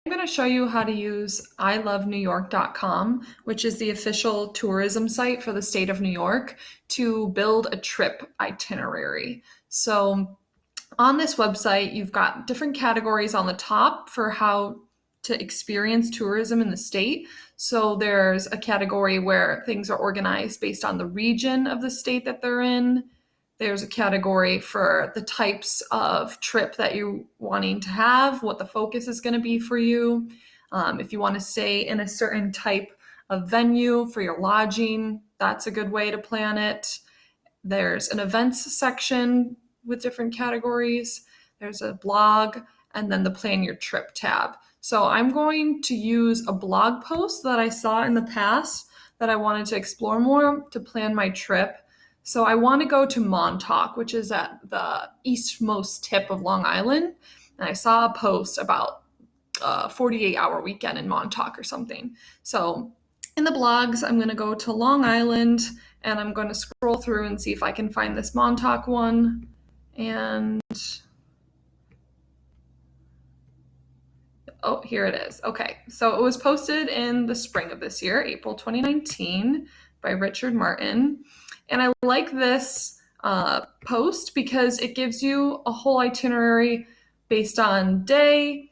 going to show you how to use ilovenewyork.com, which is the official tourism site for the state of New York, to build a trip itinerary. So on this website, you've got different categories on the top for how to experience tourism in the state. So there's a category where things are organized based on the region of the state that they're in. There's a category for the types of trip that you're wanting to have, what the focus is going to be for you. If you want to stay in a certain type of venue for your lodging, that's a good way to plan it. There's an events section with different categories. There's a blog, and then the plan your trip tab. So I'm going to use a blog post that I saw in the past that I wanted to explore more to plan my trip. So I want to go to Montauk, which is at the eastmost tip of Long Island. And I saw a post about a 48-hour weekend in Montauk or something. So in the blogs, I'm going to go to Long Island and I'm going to scroll through and see if I can find this Montauk one. And oh, here it is. Okay, so it was posted in the spring of this year, April 2019, by Richard Martin. And I like this post because it gives you a whole itinerary based on day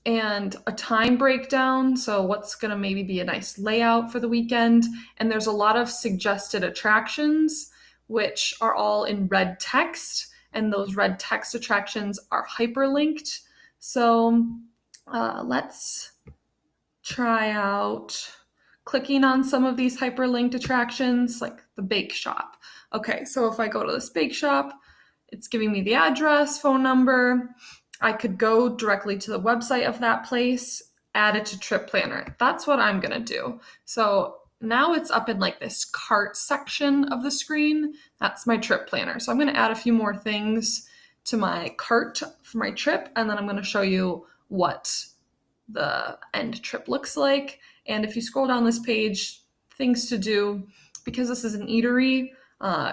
and a time breakdown. So what's going to maybe be a nice layout for the weekend. And there's a lot of suggested attractions, which are all in red text. And those red text attractions are hyperlinked. So let's try out clicking on some of these hyperlinked attractions, like the bake shop. Okay, so if I go to this bake shop, it's giving me the address, phone number. I could go directly to the website of that place, add it to Trip Planner. That's what I'm gonna do. So now it's up in like this cart section of the screen. That's my Trip Planner. So I'm gonna add a few more things to my cart for my trip, and then I'm gonna show you what the end trip looks like. And if you scroll down this page, things to do, because this is an eatery,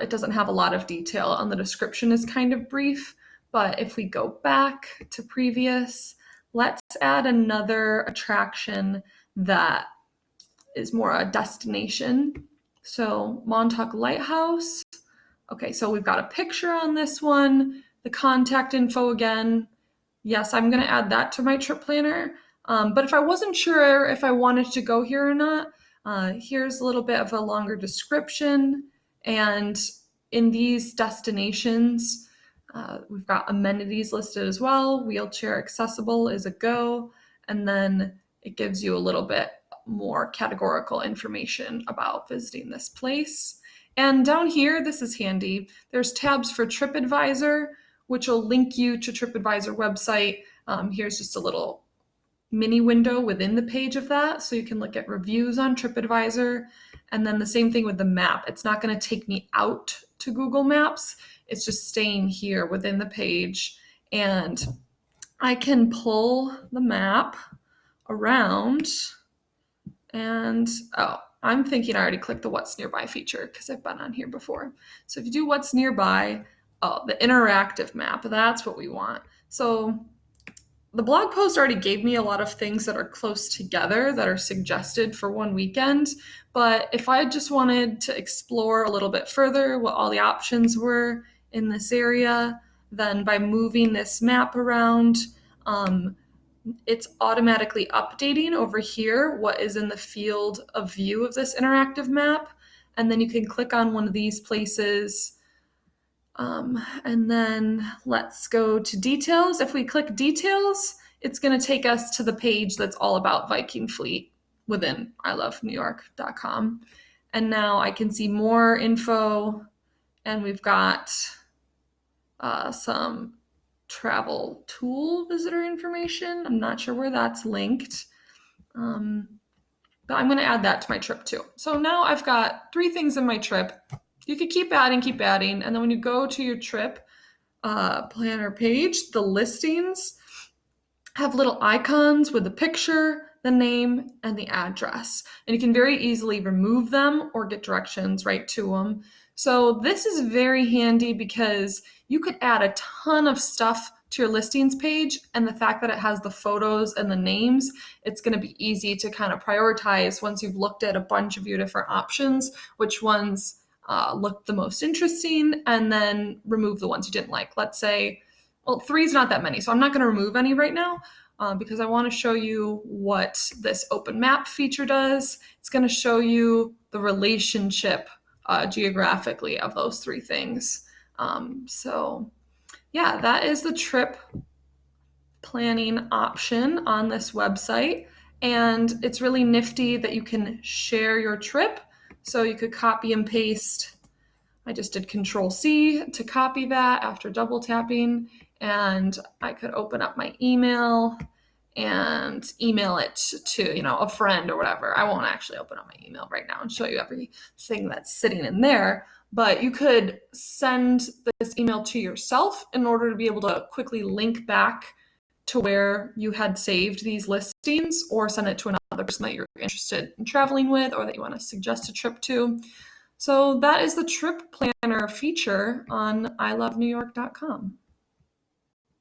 it doesn't have a lot of detail, and the description is kind of brief. But if we go back to previous, let's add another attraction that is more a destination. So Montauk Lighthouse. Okay, so we've got a picture on this one, the contact info again. Yes, I'm going to add that to my trip planner. But if I wasn't sure if I wanted to go here or not, here's a little bit of a longer description. And in these destinations, we've got amenities listed as well. Wheelchair accessible is a go. And then it gives you a little bit more categorical information about visiting this place. And down here, this is handy. There's tabs for TripAdvisor, which will link you to TripAdvisor website. Here's just a little mini window within the page of that, so you can look at reviews on TripAdvisor. And then the same thing with the map. It's not going to take me out to Google Maps. It's just staying here within the page. And I can pull the map around and, oh, I'm thinking I already clicked the What's Nearby feature because I've been on here before. So if you do What's Nearby, oh, the interactive map, that's what we want. So the blog post already gave me a lot of things that are close together that are suggested for one weekend. But if I just wanted to explore a little bit further what all the options were in this area, then by moving this map around, it's automatically updating over here what is in the field of view of this interactive map. And then you can click on one of these places. And then let's go to details. If we click details, it's going to take us to the page that's all about Viking Fleet within ilovenewyork.com. And now I can see more info, and we've got some travel tool visitor information. I'm not sure where that's linked, but I'm going to add that to my trip too. So now I've got 3 things in my trip. You could keep adding, and then when you go to your trip planner page, the listings have little icons with the picture, the name, and the address. And you can very easily remove them or get directions right to them. So this is very handy because you could add a ton of stuff to your listings page, and the fact that it has the photos and the names, it's going to be easy to kind of prioritize once you've looked at a bunch of your different options, which ones look the most interesting, and then remove the ones you didn't like. Let's say, well, 3 is not that many, so I'm not going to remove any right now because I want to show you what this open map feature does. It's going to show you the relationship geographically of those 3 things. So yeah, that is the trip planning option on this website. And it's really nifty that you can share your trip. So you could copy and paste. I just did Control-C to copy that after double tapping. And I could open up my email and email it to, a friend or whatever. I won't actually open up my email right now and show you everything that's sitting in there. But you could send this email to yourself in order to be able to quickly link back to where you had saved these listings, or send it to another person that you're interested in traveling with or that you want to suggest a trip to. So that is the trip planner feature on ilovenewyork.com.